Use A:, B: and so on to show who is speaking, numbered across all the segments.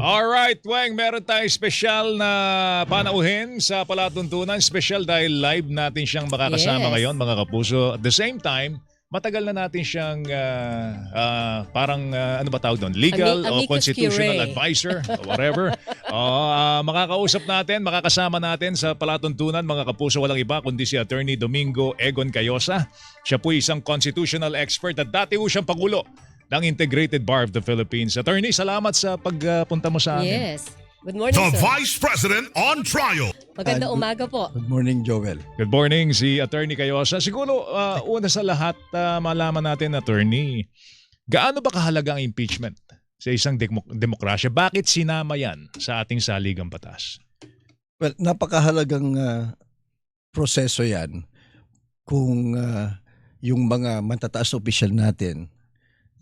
A: Alright, Weng, meron tayong special na panauhin sa palatuntunan. Special dahil live natin siyang makakasama
B: Yes.
A: ngayon, mga kapuso. At the same time, matagal na natin siyang ano ba tawag doon? Legal o
B: Amicus
A: constitutional
B: curiae.
A: advisor o whatever. Makakausap natin, makakasama natin sa palatuntunan, mga kapuso, walang iba kundi si Attorney Domingo Egon Cayosa. Siya po isang constitutional expert at dati po siyang Pangulo ng Integrated Bar of the Philippines. Attorney, salamat sa pagpunta mo sa amin.
B: Yes. Good morning,
C: The
B: sir.
C: Vice President on trial.
B: Maganda umaga po.
D: Good morning, Joel.
A: Good morning, si Attorney Cayosa. Siguro, una sa lahat, malaman natin, Attorney, gaano ba kahalaga ang impeachment sa isang demokrasya? Bakit sinama yan sa ating saligang batas?
D: Well, napakahalagang proseso yan kung yung mga matataas na opisyal natin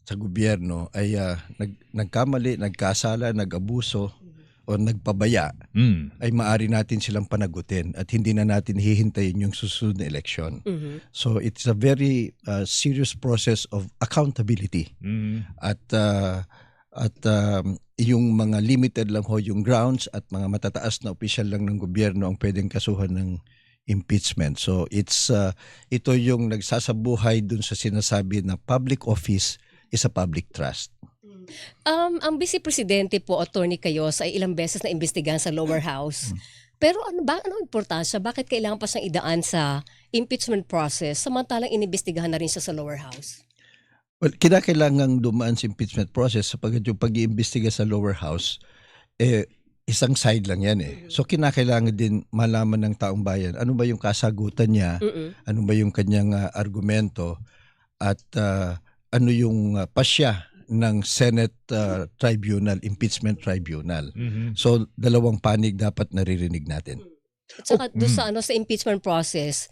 D: sa gobyerno ay nagkamali, nagkasala, nag-abuso o nagpabaya, ay maaari natin silang panagutin at hindi na natin hihintayin yung susunod na eleksyon. So it's a very serious process of accountability. At yung mga limited lang ho yung grounds at mga matataas na opisyal lang ng gobyerno ang pwedeng kasuhan ng impeachment. So ito yung nagsasabuhay dun sa sinasabi na public office is a public trust.
B: Ang Vice Presidente po, Attorney Cayosa, ay ilang beses na imbestigahan sa lower house. Pero ano importansya? Bakit kailangan pa siyang idaan sa impeachment process samantalang inimbestigahan na rin siya sa lower house?
D: Well, kinakailangang dumaan sa impeachment process sapagkat yung pag-iimbestiga sa lower house, isang side lang yan eh. So kinakailangan din malaman ng taong bayan ano ba yung kasagutan niya, ano ba yung kanyang argumento, at ano yung pasya ng Senate Tribunal, Impeachment Tribunal. So dalawang panig dapat naririnig natin.
B: At saka doon sa impeachment process,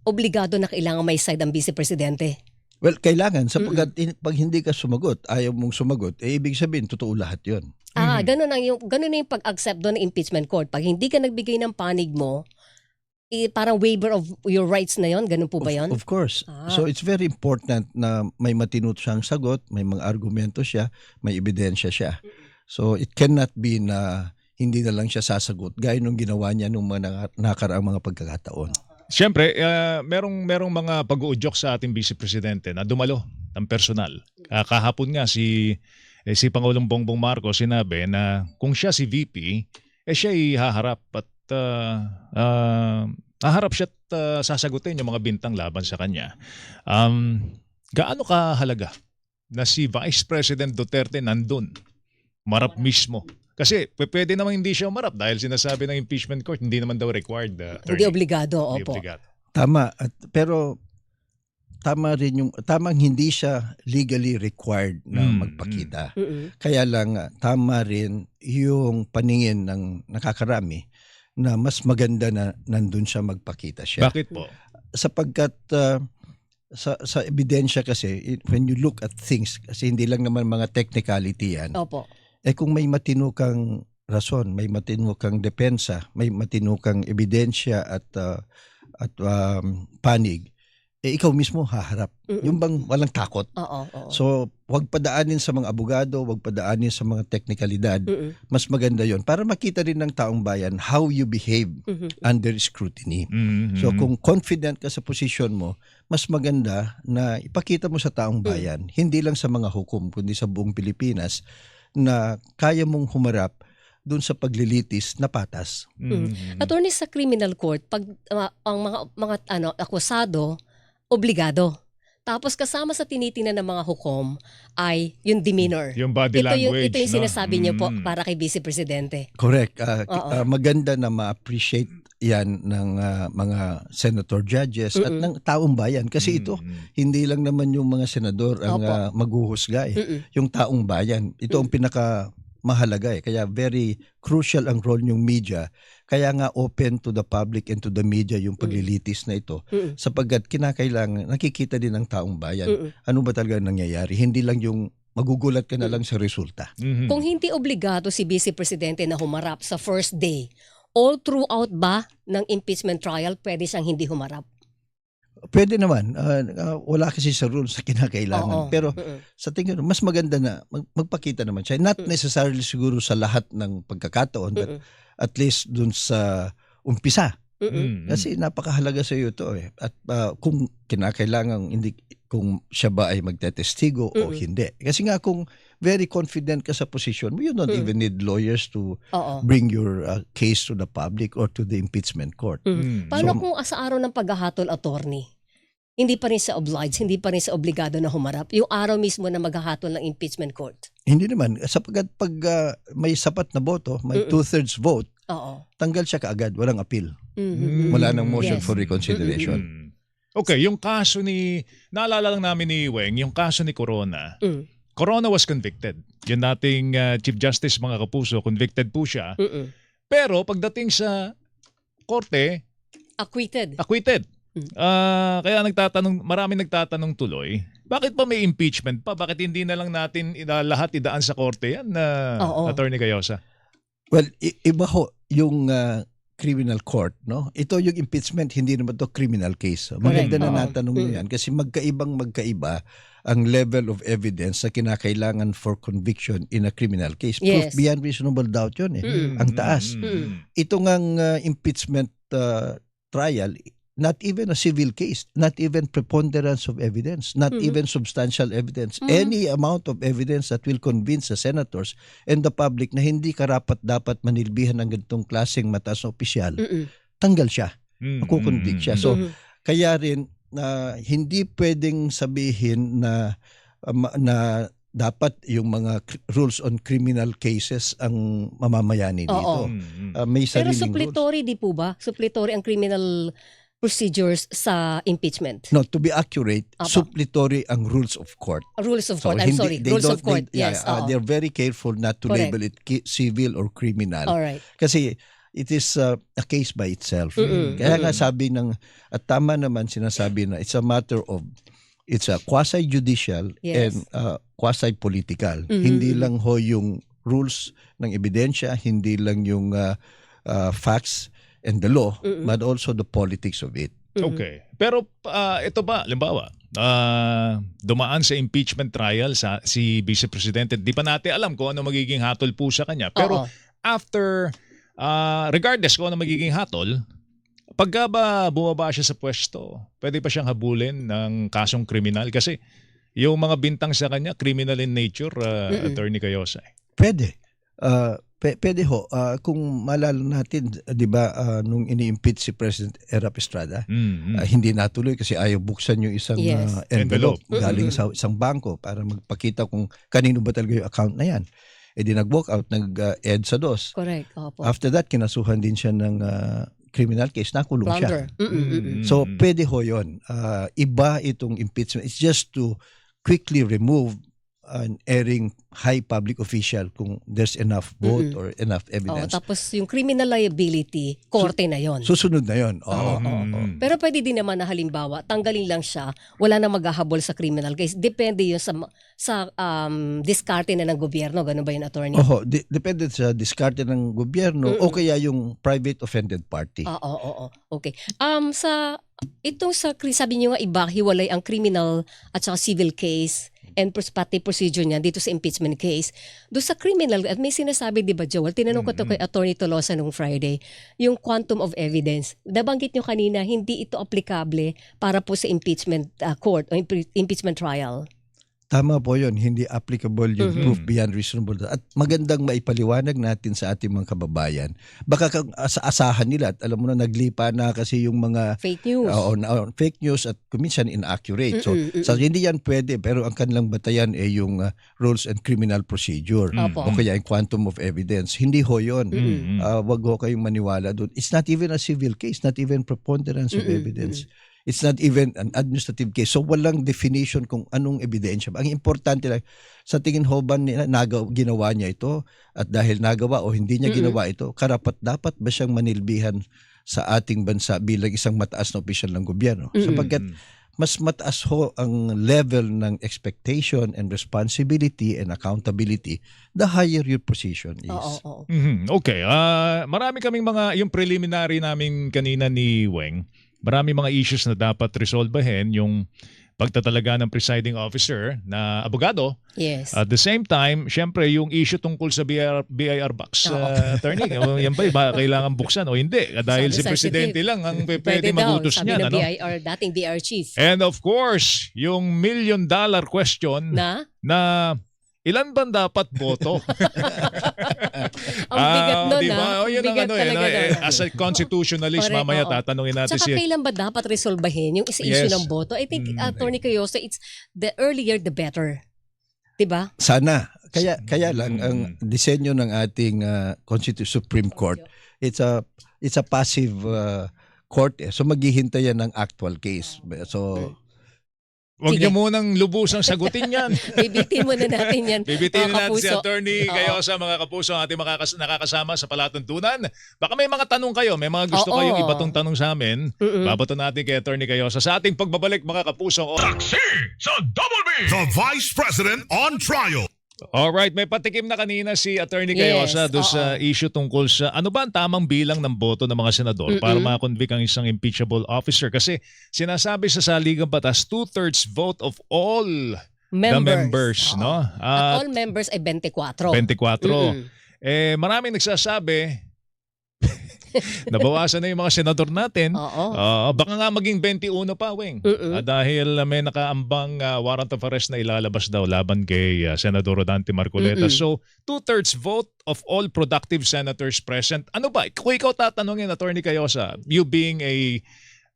B: obligado na kailangan may side ang Vice Presidente.
D: Well, kailangan sapagkat pag hindi ka sumagot, ayaw mong sumagot, ibig sabihin totoo lahat 'yon.
B: Ganun na yung pag-accept doon ng impeachment court. Pag hindi ka nagbigay ng panig mo, parang waiver of your rights na yon, ganun po ba yon?
D: Of course. So it's very important na may matino siyang sagot, may mga argumento siya, may ebidensya siya. So it cannot be na hindi na lang siya sasagot gaya nung ginawa niya nung mga nakaraang mga pagkakataon.
A: Siyempre, merong mga pag-uudyok sa ating Vice Presidente na dumalo ng personal. Kahapon nga si Pangulong Bongbong Marcos sinabi na kung siya si VP, siya ay haharap at haharap siya at sasagutin yung mga bintang laban sa kanya. Gaano kahalaga na si Vice President Duterte nandun, marap mismo? Kasi pwede naman hindi siya umarap dahil sinasabi ng impeachment court, hindi naman daw required.
B: Hindi obligado,
A: Hindi
B: opo.
A: obligado.
D: Tama, pero tama rin yung tamang hindi siya legally required na magpakita. Kaya lang tama rin yung paningin ng nakakarami na mas maganda na nandun siya magpakita siya.
A: Bakit po?
D: Sapagkat sa ebidensya kasi, when you look at things, kasi hindi lang naman mga technicality yan,
B: Opo.
D: kung may matino kang rason, may matino kang depensa, may matino kang ebidensya at panig, ikaw mismo haharap. Yung bang walang takot.
B: Oo.
D: So, wag padaanin sa mga abogado, wag padaanin sa mga teknikalidad. Mas maganda yon para makita rin ng taong bayan how you behave under scrutiny. So, kung confident ka sa posisyon mo, mas maganda na ipakita mo sa taong bayan, hindi lang sa mga hukom, kundi sa buong Pilipinas, na kaya mong humarap doon sa paglilitis na patas.
B: Attorney, sa criminal court, pag ang mga akusado, obligado. Tapos kasama sa tinitingnan ng mga hukom ay yung demeanor.
A: Yung body language.
B: Ito yung sinasabi niyo po para kay Vice Presidente.
D: Correct. Maganda na ma-appreciate yan ng mga senator judges at ng taong bayan. Kasi ito, hindi lang naman yung mga senador ang maghuhusga. Yung taong bayan. Ito ang pinakamahalaga. Kaya very crucial ang role ng media. Kaya nga open to the public and to the media yung paglilitis na ito. Sapagkat kinakailangan, nakikita din ng taong bayan. Ano ba talaga nangyayari? Hindi lang yung magugulat ka na lang sa resulta.
B: Kung hindi obligado si Vice Presidente na humarap sa first day, all throughout ba ng impeachment trial, pwede siyang hindi humarap?
D: Pwede naman. Wala kasi sa rules sa kinakailangan.
B: Oo.
D: Pero sa tingin ko, mas maganda na magpakita naman siya. Not necessarily siguro sa lahat ng pagkakataon, but at least dun sa umpisa. Kasi napakahalaga sa iyo to eh. At kung kinakailangan, kung siya ba ay magtetestigo o hindi. Kasi nga kung very confident ka sa position mo, you don't even need lawyers to bring your case to the public or to the impeachment court.
B: Paano kung sa araw ng paghahatol, attorney? Hindi pa rin siya obliged, hindi pa rin siya obligado na humarap. Yung araw mismo na maghahatol ng impeachment court.
D: Hindi naman. Sapagkat pag may sapat na boto, may 2/3 vote, tanggal siya kaagad. Walang appeal. Wala nang motion for reconsideration.
A: Okay, yung kaso naalala lang namin ni Weng, yung kaso ni Corona. Corona was convicted. Yung dating Chief Justice, mga kapuso, convicted po siya. Pero pagdating sa korte,
B: Acquitted.
A: Kaya maraming nagtatanong tuloy, bakit pa may impeachment pa? Bakit hindi na lang natin lahat idaan sa korte yan, Attorney Cayosa?
D: Well, iba ho yung criminal court, no? Ito yung impeachment, hindi naman to criminal case. Maganda na natanong niyo yan kasi magkaiba ang level of evidence na kinakailangan for conviction in a criminal case. Proof beyond reasonable doubt yun eh. Ang taas. Ito ngang impeachment trial, not even a civil case, not even preponderance of evidence, not even substantial evidence. Any amount of evidence that will convince the senators and the public na hindi karapat-dapat manilbihan ng ganitong klaseng mataas na opisyal, tanggal siya. Makukonvict siya. So, kaya rin, hindi pwedeng sabihin na dapat yung mga rules on criminal cases ang mamamayani dito. May
B: Pero
D: sariling
B: suppletory, di po ba? Suppletory ang criminal procedures sa impeachment.
D: No, to be accurate, suppletory ang rules of court.
B: Rules of
D: So,
B: court. I'm
D: hindi-
B: sorry.
D: they
B: Rules
D: don't-
B: of court.
D: they-
B: Yes.
D: they're very careful not to
B: Correct.
D: label it civil or criminal.
B: All right.
D: Kasi it is a case by itself. Kaya nga sabi at tama naman sinasabi na it's a matter of, it's a quasi-judicial
B: Yes.
D: and quasi-political. Hindi lang ho yung rules ng ebidensya, hindi lang yung facts and the law, but also the politics of it.
A: Okay. Pero ito ba, limbawa, dumaan sa impeachment trial si Vice Presidente. Di pa natin alam kung ano magiging hatol po sa kanya. Pero after, regardless kung ano magiging hatol, pagka ba bumaba siya sa pwesto, pwede pa siyang habulin ng kasong kriminal? Kasi yung mga bintang sa kanya, criminal in nature, Attorney Cayosa.
D: Pwede. Pwede ho. Kung maalala natin, di ba, nung ini-impeach si President Erap Estrada, hindi natuloy kasi ayaw buksan yung isang envelope galing sa isang bangko para magpakita kung kanino ba talaga yung account na yan. E di nag-walk out, nag-ed sa DOS.
B: Correct. Opo.
D: After that, kinasuhan din siya ng criminal case, nakulong siya.
B: Plunder.
D: So, pwede ho yun. Iba itong impeachment. It's just to quickly remove an erring high public official kung there's enough vote or enough evidence.
B: Tapos yung criminal liability, korte na yon.
D: Susunod na yun.
B: Pero pwede din naman na halimbawa, tanggalin lang siya, wala na maghahabol sa criminal case. Depende yun sa diskarte na ng gobyerno. Ganun ba yun, attorney?
D: Depende sa diskarte ng gobyerno o kaya yung private offended party.
B: Oo. Okay. Sabi niyo nga iba, hiwalay ang criminal at saka civil case and pati procedure niya dito sa impeachment case. Doon sa criminal, at may sinasabi, di ba, Joel? Tinanong ko to kay Attorney Tolosa nung Friday, yung quantum of evidence. Nabanggit niyo kanina, hindi ito applicable para po sa impeachment court o impeachment trial.
D: Tama po yun, hindi applicable yung proof beyond reasonable doubt. At magandang maipaliwanag natin sa ating mga kababayan. Baka asahan nila at alam mo na naglipa na kasi yung mga
B: Fake news.
D: Fake news at kuminsan inaccurate. So hindi yan pwede pero ang kanilang batayan ay yung rules and criminal procedure o kaya yung quantum of evidence. Hindi ho yun. Wag ho kayong maniwala doon. It's not even a civil case, not even preponderance of evidence. It's not even an administrative case. So walang definition kung anong ebidensya. Ang importante lang, sa tingin ho ba ginawa niya ito? At dahil nagawa o hindi niya ginawa ito, karapat-dapat ba siyang manilbihan sa ating bansa bilang isang mataas na opisyal ng gobyerno? Sapagkat mas mataas ho ang level ng expectation and responsibility and accountability, the higher your position is.
A: Okay. Marami kaming yung preliminary namin kanina ni Weng. marami mga issues na dapat resolbahin, yung pagtatalaga ng presiding officer na abogado.
B: Yes.
A: At the same time, syempre yung issue tungkol sa BIR box,
B: Oo.
A: attorney, yan ba kailangan buksan o hindi? Dahil si
B: Sabi
A: presidente
B: sensitive.
A: lang ang
B: Pwede
A: pwede
B: daw,
A: magutos
B: sabi
A: niyan.
B: ng
A: Ano?
B: BIR, dating BIR chief.
A: And of course, yung $1 million question
B: Na?
A: ilan ba dapat boto?
B: Ang bigat nun,
A: diba?
B: ha?
A: O, yun ang
B: Bigat
A: ano,
B: talaga nun.
A: as a constitutionalist,
B: Correct,
A: mamaya
B: oo.
A: tatanungin natin
B: Tsaka kailan ba dapat resolbahin yung issue
A: Yes.
B: ng boto? I think, Attorney Cayosa, it's the earlier the better. Diba?
D: Sana. Kaya lang ang disenyo ng ating Supreme Court, it's a passive court. So maghihintay yan ng actual case. So
A: Huwag
B: Sige.
A: niyo munang lubusang sagutin yan.
B: Bibitin muna natin yan.
A: Bibitin
B: mga
A: natin si
B: kapuso.
A: Attorney
B: Oo.
A: Cayosa, mga kapuso, ang ating nakakasama sa palatuntunan. Baka may mga tanong kayo, may mga gusto
B: Oo.
A: kayong ibatong tanong sa amin. Babato natin kay Attorney Cayosa sa ating pagbabalik, mga kapuso.
C: Taxi sa Double B. The Vice President on Trial.
A: Alright, may patikim na kanina si Attorney
B: Yes,
A: Cayosa doon sa
B: oo.
A: issue tungkol sa ano ba ang tamang bilang ng boto ng mga senador para ma-convict ang isang impeachable officer. Kasi sinasabi sa saligang batas, 2/3 vote of all the members.
B: Oo.
A: No?
B: At all members ay 24.
A: 24. Maraming nagsasabi, nabawasan na yung mga senador natin.
B: Oo.
A: Baka nga maging 21 pa, Weng. Dahil may nakaambang warrant of arrest na ilalabas daw laban kay Senador Rodante Marcoleta. So, 2/3 vote of all productive senators present. Ano ba? Kung ikaw tatanungin, Attorney Cayosa, you being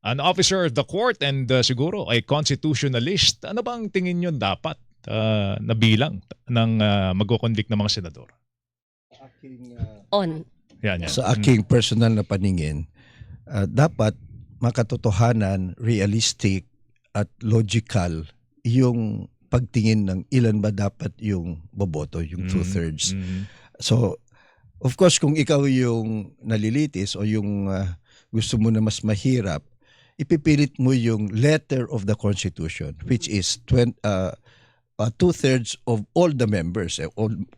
A: an officer of the court and siguro ay constitutionalist, ano bang tingin nyo dapat na bilang ng magko-convict ng mga senador?
B: On.
A: Yan.
D: sa aking personal na paningin, dapat makatotohanan, realistic at logical yung pagtingin ng ilan ba dapat yung boboto, yung 2/3. So, of course, kung ikaw yung nalilitis o yung gusto mo na mas mahirap, ipipilit mo yung letter of the Constitution, which is 2/3 of all the members,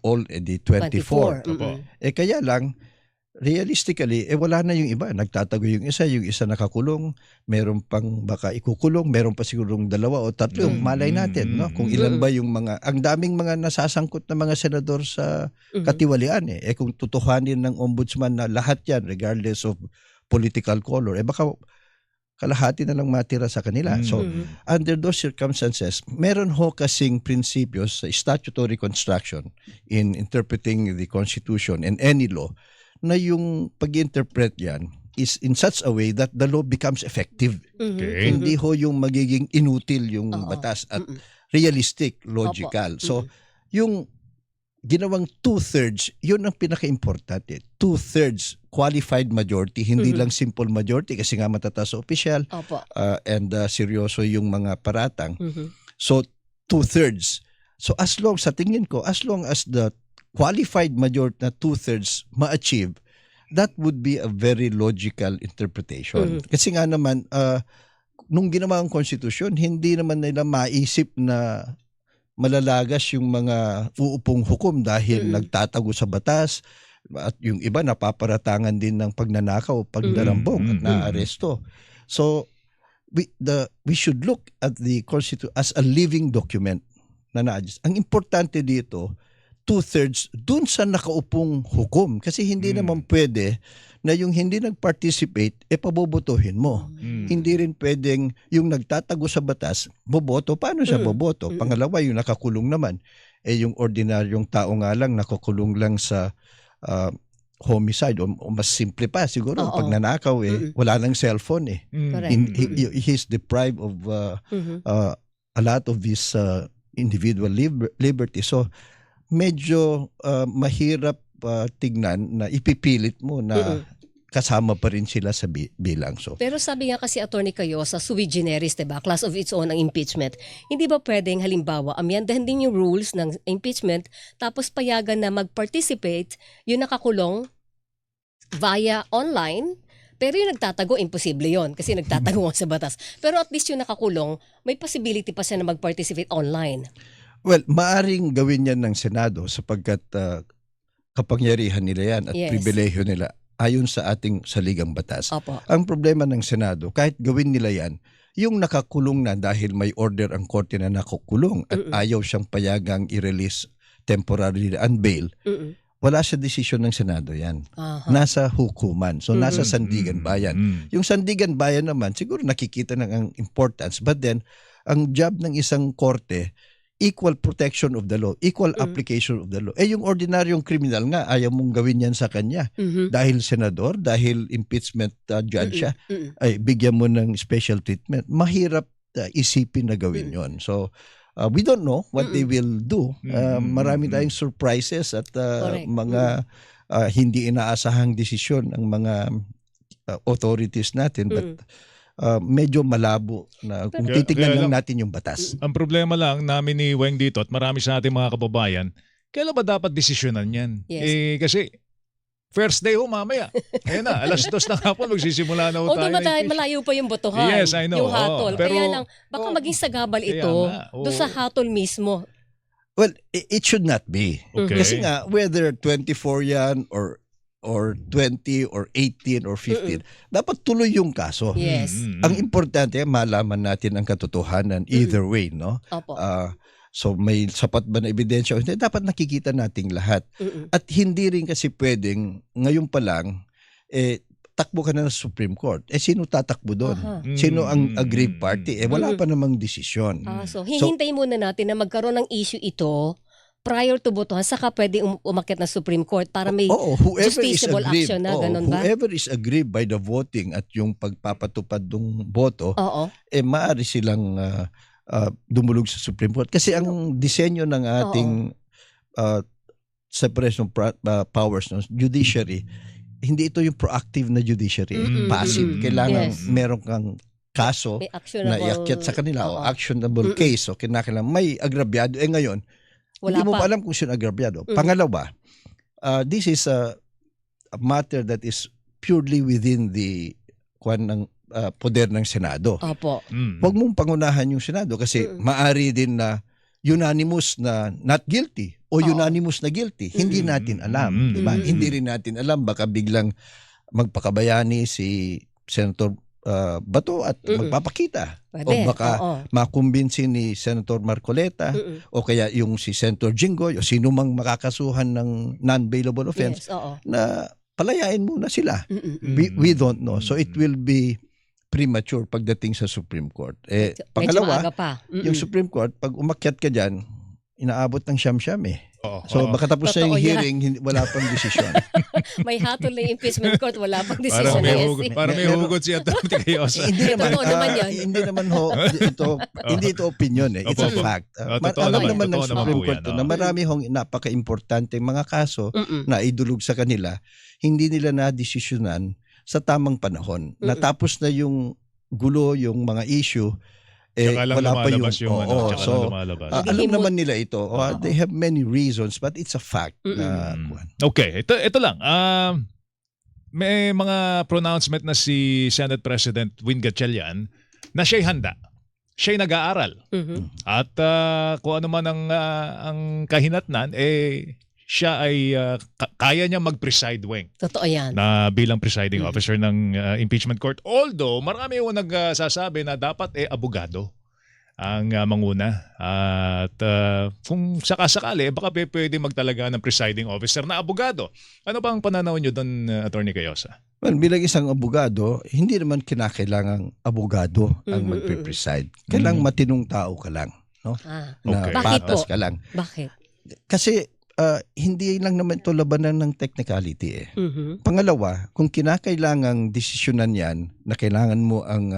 D: all the 24.
B: 24.
A: Opo.
D: Kaya lang, realistically, wala na yung iba. Nagtatago yung isa nakakulong, meron pang baka ikukulong, meron pa sigurong 2 o 3. Malay natin, no? Kung ilan ba yung ang daming mga nasasangkot na mga senador sa katiwalian. Kung tutuhanin ng ombudsman na lahat yan, regardless of political color, baka kalahati na lang matira sa kanila. So, under those circumstances, meron ho kasing prinsipyos sa statutory construction in interpreting the Constitution and any law na yung pag-interpret yan is in such a way that the law becomes effective.
A: Okay.
D: Hindi ho yung magiging inutil yung batas at realistic, logical. So, yung ginawang 2/3, yun ang pinaka-importante. 2/3 qualified majority, hindi lang simple majority kasi nga matataas sa opisyal
B: Opo.
D: and seryoso yung mga paratang. So, 2/3. So, sa tingin ko, as long as the qualified majority na 2/3 ma-achieve, that would be a very logical interpretation. Kasi nga naman, nung ginawa ang konstitusyon, hindi naman nila maisip na malalagas yung mga uupong hukom dahil nagtatago sa batas at yung iba napaparatangan din ng pagnanakaw, pagdarambong at naaresto. So, we should look at the Constitution as a living document na na-adjust. Ang importante dito, 2/3 dun sa nakaupong hukom. Kasi hindi naman pwede na yung hindi nag-participate, pabobotohin mo. Hindi rin pwedeng yung nagtatago sa batas, boboto. Paano siya boboto? Pangalawa, yung nakakulong naman. Yung ordinaryong tao nga lang, nakakulong lang sa homicide o mas simple pa siguro.
B: Oo.
D: Pag nanakaw, wala nang cellphone
B: Correct.
D: He's deprived of a lot of his individual liberty. So, medyo mahirap tignan na ipipilit mo na kasama pa rin sila sa bilang. So,
B: Pero sabi nga kasi Attorney Cayosa, sui generis, diba? Class of its own ang impeachment. Hindi ba pwedeng halimbawa, amyandahan din yung rules ng impeachment tapos payagan na mag-participate yung nakakulong via online, pero yung nagtatago, imposible yon kasi nagtatago nga sa batas. Pero at least yung nakakulong, may possibility pa siya na mag-participate online.
D: well, maaring gawin yan ng Senado sapagkat kapangyarihan nila yan at
B: Yes.
D: pribilehyo nila. ayon sa ating saligang batas.
B: Opo.
D: Ang problema ng Senado, kahit gawin nila yan, yung nakakulong na dahil may order ang korte na nakakulong at ayaw siyang payagang i-release temporarily on bail, wala sa desisyon ng Senado yan.
B: Aha.
D: Nasa hukuman. So, nasa Sandigan Bayan. Yung Sandigan Bayan naman, siguro nakikita ng ang importance. But then, ang job ng isang korte, equal protection of the law, equal application of the law. Yung ordinaryong kriminal nga, ayaw mong gawin yan sa kanya. Dahil senador, dahil impeachment judge siya, ay bigyan mo ng special treatment. Mahirap isipin na gawin yon. So, we don't know what they will do. Marami tayong surprises at mga hindi inaasahang desisyon ng mga authorities natin. But medyo malabo na kung titignan lang natin yung batas.
A: Ang problema lang namin ni Weng dito at marami sa ating mga kababayan, kailan ba dapat desisyonan yan?
B: Yes.
A: Kasi first day mamaya. Ayun na, 2:00 ng hapon magsisimula na tayo.
B: Although malayo pa yung botohan.
A: Yes, I know.
B: Yung hatol.
A: Pero,
B: kaya lang, baka maging sagabal ito doon sa hatol mismo.
D: Well, it should not be.
A: Okay.
D: Kasi nga, whether 24 yan or 20 or 18 or 15, dapat tuloy yung kaso.
B: Yes.
D: Ang importante, malaman natin ang katotohanan either way, no?
B: Opo.
D: So may sapat ba na ebidensya? Hindi, dapat nakikita nating lahat. At hindi rin kasi pwedeng ngayon pa lang takbo ka na sa Supreme Court. Sino tatakbo doon? Sino ang aggrieved party? Wala pa namang desisyon.
B: So hihintayin muna natin na magkaroon ng issue ito prior to botohan, saka pwede umakyat na Supreme Court para may justiciable action na, ganun ba?
D: Whoever is aggrieved by the voting at yung pagpapatupad ng boto, maaari silang dumulog sa Supreme Court. Kasi ang disenyo ng ating separation of powers, no, judiciary, hindi ito yung proactive na judiciary, passive. Kailangan meron kang kaso na iakyat sa kanila o actionable case. So, kinakailangan may agrabyado. Ngayon, hindi mo pa alam kung sino agrabyado. Pangalawa, this is a matter that is purely within the poder ng Senado.
B: Opo.
D: Huwag mong pangunahan yung Senado kasi maari din na unanimous na not guilty o unanimous na guilty. Hindi natin alam. Diba? Hindi rin natin alam. Baka biglang magpakabayani si Senator Bato at magpapakita.
B: Pwede.
D: O baka makumbinsi ni Senator Marcoleta o kaya yung si Senator Jinggoy o sino mang makakasuhan ng non-bailable offense na palayain muna sila. We don't know. So it will be premature pagdating sa Supreme Court. Pangalawa, yung Supreme Court, pag umakyat ka dyan, inaabot ng siyam-siyam So baka tapos na yung hearing, wala pang desisyon.
B: May hatol na yung impeachment court, wala pang desisyon.
A: Para may hugot siya Kayosa.
D: Hindi naman ito opinion It's a fact. Alam naman ng Supreme Court na marami hong napaka-importante mga kaso na idulog sa kanila, hindi nila na-desisyonan sa tamang panahon. Natapos na yung gulo, yung mga issue, wala pa yung so alam naman nila ito. They have many reasons but it's a fact.
A: Okay, ito lang. May mga pronouncement na si Senate President Win Gatchalian na siya'y handa. Siya'y nag-aaral. At kung ano man ang kahinatnan, siya ay kaya niya mag-preside, Weng.
B: Totoo yan.
A: Na bilang presiding officer ng impeachment court. Although, marami yung nagsasabi na dapat abogado ang manguna. At kung sakasakali, baka pwede magtalaga ng presiding officer na abogado. Ano ba ang pananaw niyo doon, Attorney Cayosa?
D: Well, bilang isang abogado, hindi naman kinakailangang abogado ang magpe-preside. Kailangang matinong tao ka lang. No? Na patas ka lang.
B: Bakit?
D: Kasi hindi lang naman ito labanan ng technicality Pangalawa, kung kinakailangang desisyonan yan na kailangan mo ang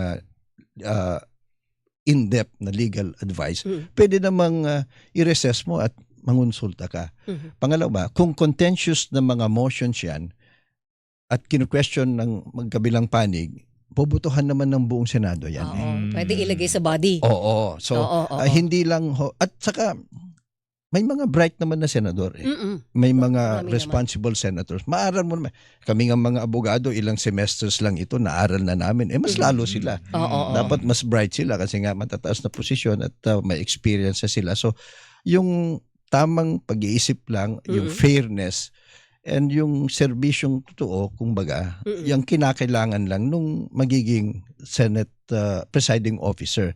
D: in-depth na legal advice, pwede namang i-recess mo at mangonsulta ka. Pangalawa, kung contentious na mga motions yan at kinu-question ng magkabilang panig, bobotohan naman ng buong Senado yan.
B: Pwede ilagay sa body.
D: Oo. So, hindi lang at saka may mga bright naman na senador May mga responsible senators. Maaral mo naman. Kami nga mga abogado, ilang semesters lang ito, naaral na namin. Mas lalo sila. Dapat mas bright sila kasi nga matataas na posisyon at may experience na sila. So, yung tamang pag-iisip lang, yung fairness, And yung serbisyong totoo, kumbaga, yung kinakailangan lang nung magiging Senate presiding officer.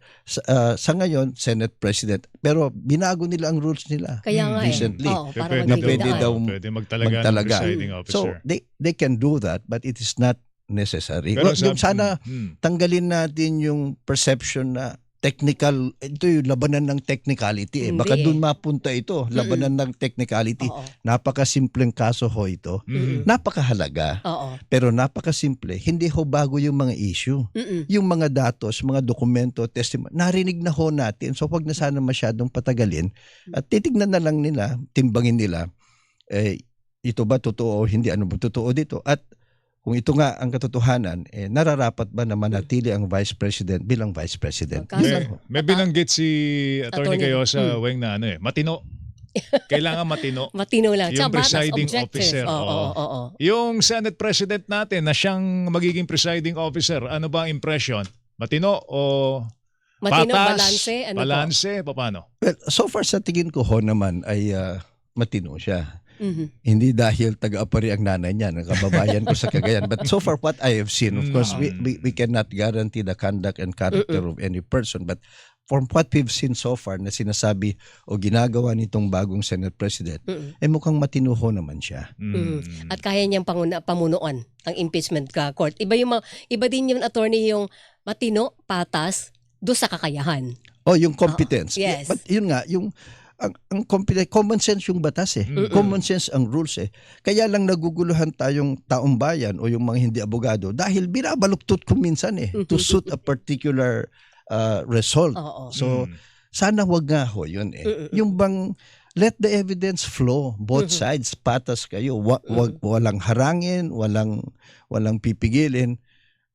D: Sa ngayon, Senate President. Pero binago nila ang rules nila
B: Kaya nga
D: recently.
B: para
A: Pwede,
B: magpili
D: daw
A: pwede magtalaga ng
D: magtalaga.
A: presiding
D: So,
A: officer.
D: they can do that, but it is not necessary.
A: Pero
D: Yung sana
A: Mm.
D: tanggalin natin yung perception na technical, ito yung labanan ng technicality.
B: Hindi
D: Baka
B: eh.
D: doon mapunta ito, labanan ng technicality.
B: Oo.
D: Napakasimpleng kaso ho ito.
A: Mm.
D: Napakahalaga,
B: Oo.
D: pero napakasimple. Hindi ho bago yung mga issue. Yung mga datos, mga dokumento, testimony, narinig na ho natin. So wag na sana masyadong patagalin. At titignan na lang nila, timbangin nila, ito ba totoo o hindi, ano ba totoo dito. At kung ito nga ang katotohanan, nararapat ba na manatili ang Vice President bilang Vice President?
B: Kaso-
A: May binanggit si Attorney
B: Attorney-
A: Cayosa, Weng, na matino. Kailangan matino.
B: Matino lang.
A: Yung
B: Tsaka batas,
A: presiding
B: objective.
A: officer,
B: Oo.
A: Yung Senate President natin na siyang magiging presiding officer, ano ba ang impression? Matino o
B: Matino,
A: patas?
B: balanse, ano po?
A: Balanse, paano?
D: Well, so far sa tingin ko ho naman ay matino siya.
B: Mhm.
D: Hindi dahil taga-apari ang nanay niya, ng kababayan ko sa Cagayan. But so far what I have seen, of course, we cannot guarantee the conduct and character of any person. But from what we've seen so far na sinasabi o ginagawa nitong bagong Senate President, mukhang matino ho naman siya.
B: At kaya niyang pamunuan ang impeachment court. Iba din yung attorney yung matino, patas, do sa kakayahan.
D: Oh, yung competence.
B: Yes.
D: But yun nga, yung ang common sense yung batas eh. Common sense ang rules eh. Kaya lang naguguluhan tayong taong bayan o yung mga hindi abogado dahil binabaluktot ko minsan eh to suit a particular result.
B: Oo.
D: So sana wag nga ho yun eh. Yung bang let the evidence flow both sides, patas kayo. Walang harangin, walang pipigilin.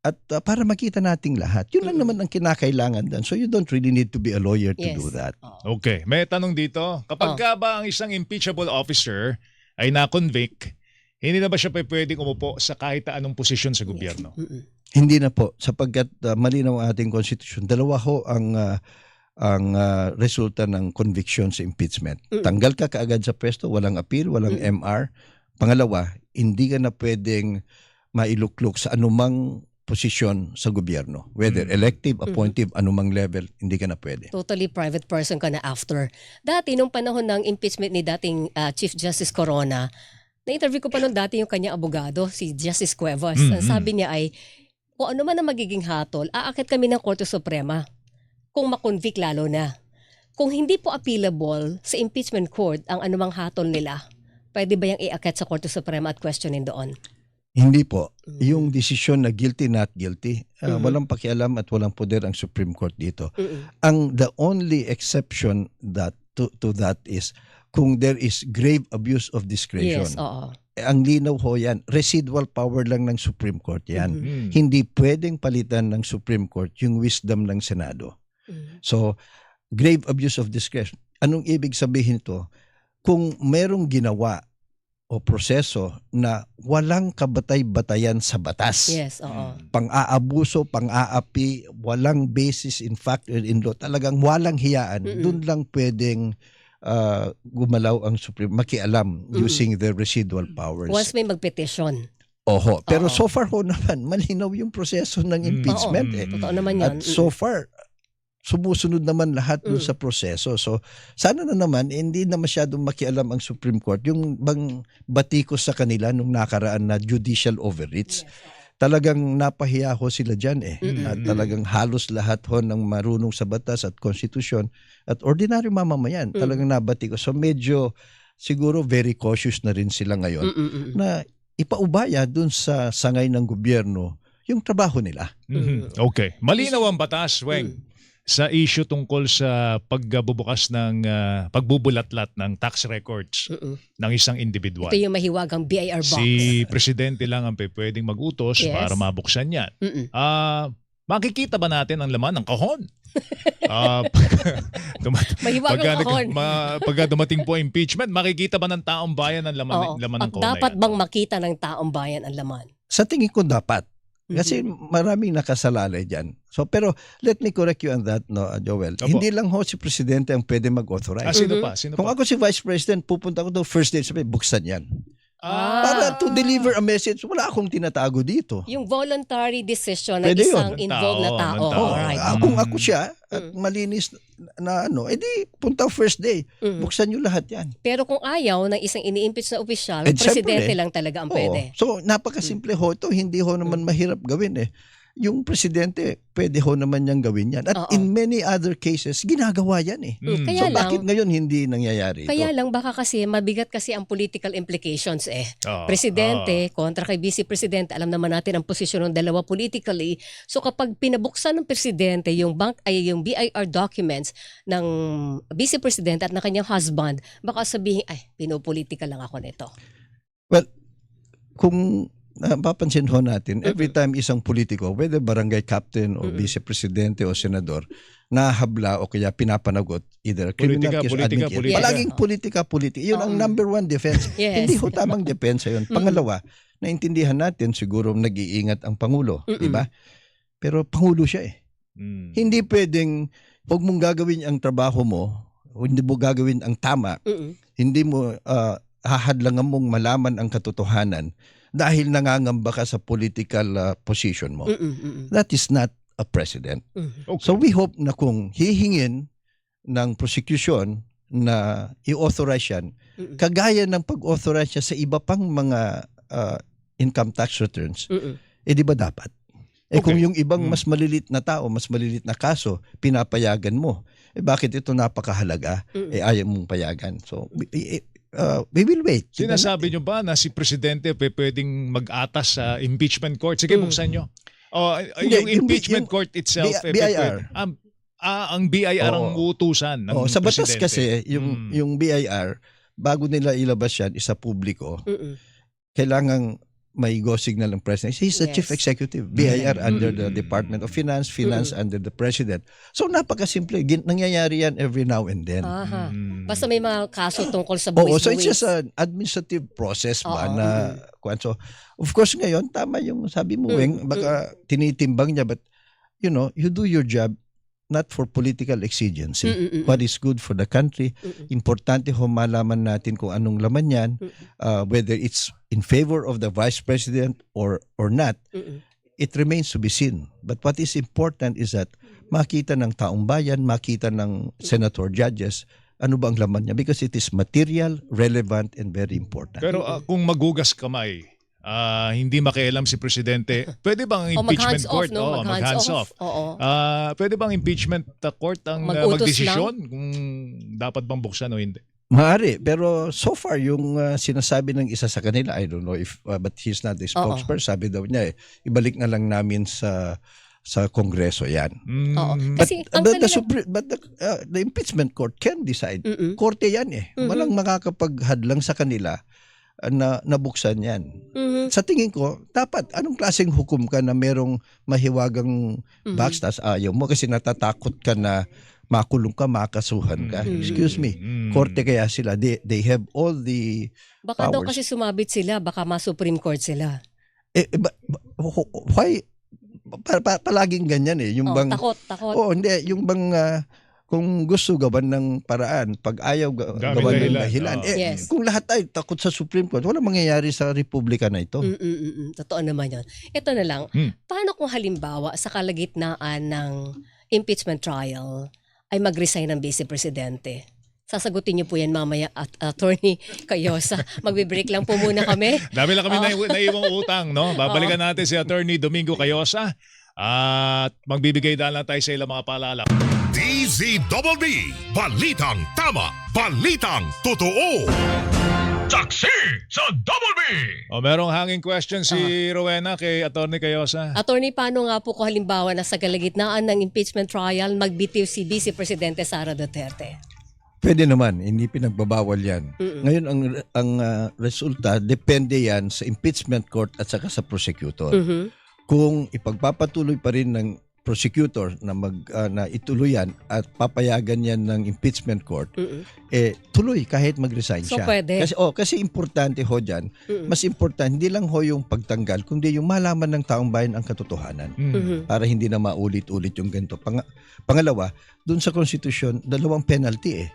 D: At para makita nating lahat. Yun lang naman ang kinakailangan dan. So you don't really need to be a lawyer to
B: Yes.
D: do that.
A: Okay, may tanong dito. Kapag ka ba ang isang impeachable officer ay na-convict, hindi na ba siya pwedeng umupo sa kahit anong posisyon sa gobyerno?
D: Hindi na po sapagkat malinaw ang ating constitution. Dalawa ho ang resulta ng conviction sa impeachment. Tanggal ka kaagad sa pwesto, walang appeal, walang MR. Pangalawa, hindi ka na pwedeng mailuklok sa anumang posisyon sa gobyerno. Whether elective, appointive, anumang level, hindi ka na pwede.
B: Totally private person ka na after. Dati, nung panahon ng impeachment ni dating Chief Justice Corona, na-interview ko pa nung dati yung kanya abogado, si Justice Cuevas. Ang sabi niya ay, kung ano man ang magiging hatol, aakit kami ng Korte Suprema. Kung makonvict lalo na. Kung hindi po appealable sa impeachment court ang anumang hatol nila, pwede ba yung iaakit sa Korte Suprema at questionin doon?
D: Hindi po. Yung desisyon na guilty, not guilty, walang pakialam at walang poder ang Supreme Court dito. The only exception that to that is kung there is grave abuse of discretion.
B: Yes, oo.
D: Ang linaw ho yan. Residual power lang ng Supreme Court yan. Hindi pwedeng palitan ng Supreme Court yung wisdom ng Senado. So, grave abuse of discretion. Anong ibig sabihin ito? Kung merong ginawa o proseso na walang kabatay-batayan sa batas.
B: Yes, oo.
D: Pang-aabuso, pang-aapi, walang basis in fact or in law, talagang walang hiyaan. Doon lang pwedeng gumalaw ang Supreme, makialam using the residual powers.
B: Once may magpetisyon.
D: Oho. Pero so far ho naman, malinaw yung proseso ng impeachment.
B: Oo,
D: eh.
B: totoo naman yun.
D: At so far, sumusunod naman lahat dun sa proseso. So, sana na naman, hindi na masyadong makialam ang Supreme Court. Yung bang batikos sa kanila nung nakaraan na judicial overreach. Talagang napahiya ho sila dyan eh. At talagang halos lahat ho ng marunong sa batas at konstitusyon at ordinary mamamayan. Talagang nabatikos. So, medyo siguro very cautious na rin sila ngayon na ipaubaya dun sa sangay ng gobyerno yung trabaho nila.
A: Okay. Malinaw ang batas, Weng. Sa issue tungkol sa pagbubukas ng pagbubulatlat ng tax records ng isang individual.
B: Ito yung mahiwagang BIR box.
A: Si presidente lang ang pwedeng mag-utos
B: Yes.
A: para mabuksan yan. Makikita ba natin ang laman ng kahon?
B: Mahiwagang kahon.
A: Pagka dumating po impeachment, makikita ba ng taong bayan ang laman ng
B: At
A: kahon na
B: dapat
A: yan?
B: bang makita ng taong bayan ang laman?
D: Sa tingin ko dapat. Kasi maraming nakasalalay dyan. So, pero let me correct you on that, no, Joel.
A: Opo.
D: Hindi lang ho si Presidente ang pwede mag-authorize.
A: Sino pa? Sino
D: Kung
A: pa?
D: ako si Vice President, pupunta ko doon first day, sabi, buksan yan. Para to deliver a message, wala akong tinatago dito.
B: Yung voluntary decision ng
D: Pwede yun.
B: isang involved na
A: Ng
B: tao.
A: tao.
D: Oh,
B: Alright.
D: kung ako siya at malinis na edi punta first day. Buksan nyo lahat yan.
B: Pero kung ayaw ng isang ini-impeach na opisyal,
D: Eh,
B: presidente
D: syempre.
B: lang talaga ang
D: Oo.
B: pwede.
D: So, napakasimple ho ito. Hindi ho naman mahirap gawin eh. Yung presidente, pwede ho naman niyang gawin yan. At
B: Oo.
D: in many other cases, ginagawa yan eh.
B: Kaya
D: So,
B: lang,
D: bakit ngayon hindi nangyayari ito?
B: Kaya lang baka kasi mabigat kasi ang political implications eh.
A: Oo.
B: Presidente kontra kay vice presidente, alam naman natin ang posisyon ng dalawa politically. So kapag pinabuksan ng presidente yung yung BIR documents ng vice presidente at ng kanyang husband, baka sabihin ay pinopolitika lang ako nito.
D: Well, kung papansin ho natin, every time isang politiko, whether barangay captain o vice-presidente o senador, nahabla o kaya pinapanagot either criminal case or admin case.
A: politika.
D: Palaging politika. Yun ang number one defense.
B: Yes.
D: Hindi ho tamang depensa yun. Pangalawa, naintindihan natin siguro nag-iingat ang Pangulo. Di ba? Pero Pangulo siya eh. Hindi pwedeng, huwag mong gagawin ang trabaho mo, hindi mo gagawin ang tama, hindi mo hahadlangan mong malaman ang katotohanan dahil nangangamba ka sa political position mo. That is not a president.
A: Okay.
D: So we hope na kung hihingin ng prosecution na i-authorize yan, kagaya ng pag-authorize siya sa iba pang mga income tax returns, di ba dapat? Kung yung ibang mas malilit na tao, mas malilit na kaso, pinapayagan mo, bakit ito napakahalaga? Ayaw mong payagan. So, we will wait.
A: Sinasabi nyo ba na si Presidente pwedeng mag-atas sa impeachment court? Sige, buksan nyo.
D: Hindi,
A: Yung impeachment court itself.
D: BIR.
A: Ang BIR ang utusan ng
D: sa batas
A: Presidente.
D: kasi, yung BIR, bago nila ilabas yan, isa publiko, kailangang may go signal ng President. He's the
B: Yes.
D: Chief Executive. BIR under the Department of Finance, Finance under the President. So napakasimple. Nangyayari yan every now and then.
B: Aha. Basta may mga kaso tungkol sa
D: Oo,
B: buwis-buwis.
D: so it's just an administrative process ba
B: Oo.
D: na so of course ngayon tama yung sabi mo Weng, baka tinitimbang niya, but you know, you do your job not for political exigency. What is good for the country. Importante ho malaman natin kung anong laman yan, whether it's in favor of the Vice President or not. It remains to be seen. But what is important is that makita ng taong bayan, makita ng senator judges, ano ba ang laman niya? Because it is material, relevant, and very important.
A: Pero kung magugas kamay, hindi makialam si Presidente, pwede bang impeachment
B: mag-hands
A: court?
B: off, no?
A: Mag-hands off.
B: Oo.
A: Pwede bang impeachment court ang
B: Mag-utos
A: magdesisyon kung dapat bang buksan o hindi?
D: Maaari, pero so far yung sinasabi ng isa sa kanila, I don't know if but he's not the spokesperson, sabi daw niya ibalik na lang namin sa Kongreso yan.
B: Oo.
D: But,
B: Kasi ang
D: but,
B: kanila-
D: the impeachment court can decide. Korte yan eh. Walang makakapaghadlang sa kanila na nabuksan yan. Sa tingin ko, dapat anong klaseng hukom ka na merong mahiwagang backstas, ayaw mo kasi natatakot ka na makulong ka, makasuhan ka. Excuse me. Korte kaya sila. They have all the
B: Baka daw
D: powers.
B: kasi sumabit sila, baka ma-Supreme Court sila.
D: Why? Palaging ganyan eh. Yung bang,
B: Takot.
D: hindi. Yung bang kung gusto gawan ng paraan, pag ayaw gawan ng dahilan.
B: Yes.
D: Kung lahat ay takot sa Supreme Court, wala mangyayari sa republika na ito.
B: Totoo naman yun. Ito na lang, paano kung halimbawa sa kalagitnaan ng impeachment trial ay mag-resign ng Vice Presidente? Sasagutin niyo po yan mamaya at Attorney Cayosa. Magbe-break lang po muna kami.
A: Dami lang kami naiwang utang, no? Babalikan natin si Attorney Domingo Cayosa at magbibigay daan lang tayo sa ilang mga paalala.
C: DZBB, Balitang Tama, Balitang Totoo. Saksi sa Double B.
A: Merong hanging question si Rowena kay Attorney Cayosa.
B: Attorney, paano nga po kung halimbawa na sa kalagitnaan ng impeachment trial magbitiw si Vice Presidente Sara Duterte?
D: Pwede naman, hindi pinagbabawal yan. Ngayon, ang resulta, depende yan sa impeachment court at saka sa prosecutor. Kung ipagpapatuloy pa rin ng prosecutor na na ituluyan at papayagan yan ng impeachment court, tuloy kahit mag-resign
B: So,
D: siya.
B: pwede.
D: Kasi importante ho dyan, mas importante hindi lang ho yung pagtanggal, kundi yung malaman ng taong bayan ang katotohanan para hindi na maulit-ulit yung ganito. Pangalawa, dun sa konstitusyon, 2 penalty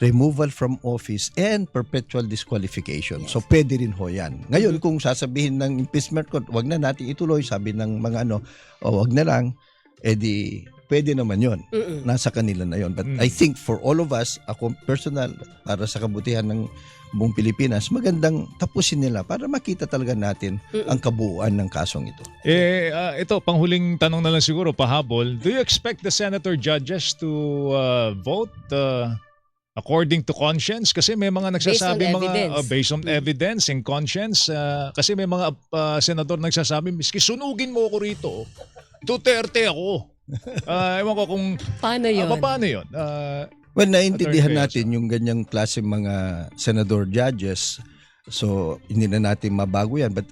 D: removal from office and perpetual disqualification. So pwede rin ho yan. Ngayon kung sasabihin ng impeachment court, wag na natin ituloy, sabi ng mga wag na lang, edi pwede naman yon. Nasa kanila na yon. But I think for all of us, ako personal, para sa kabutihan ng buong Pilipinas, magandang tapusin nila para makita talaga natin ang kabuuan ng kasong ito.
A: Ito, panghuling tanong na lang siguro, pahabol. Do you expect the senator judges to vote according to conscience? Kasi may mga nagsasabi based on evidence and conscience. Kasi may mga senador nagsasabi, miski sunugin mo ako rito, Duterte ako. Ewan ko kung
B: Paano yun?
A: paano yun?
D: Well, naintindihan
A: Attorney
D: natin yung ganyang klase mga senador judges. So, hindi na natin mabago yan. But,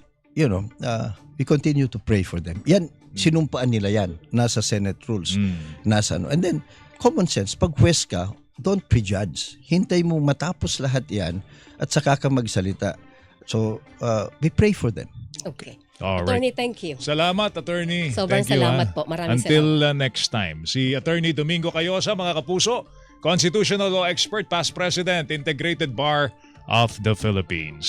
D: we continue to pray for them. Yan, sinumpaan nila yan. Nasa Senate rules. Nasa And then, common sense, pag huwes ka, don't prejudge. Hintay mo matapos lahat yan at saka ka magsalita. So, we pray for them.
B: Okay.
A: Alright.
B: Attorney, thank you.
A: Salamat, Attorney.
B: Sobrang
A: Thank you,
B: salamat po. Maraming
A: Until next time. Si Attorney Domingo Cayosa, mga kapuso, Constitutional Law Expert, Past President, Integrated Bar of the Philippines.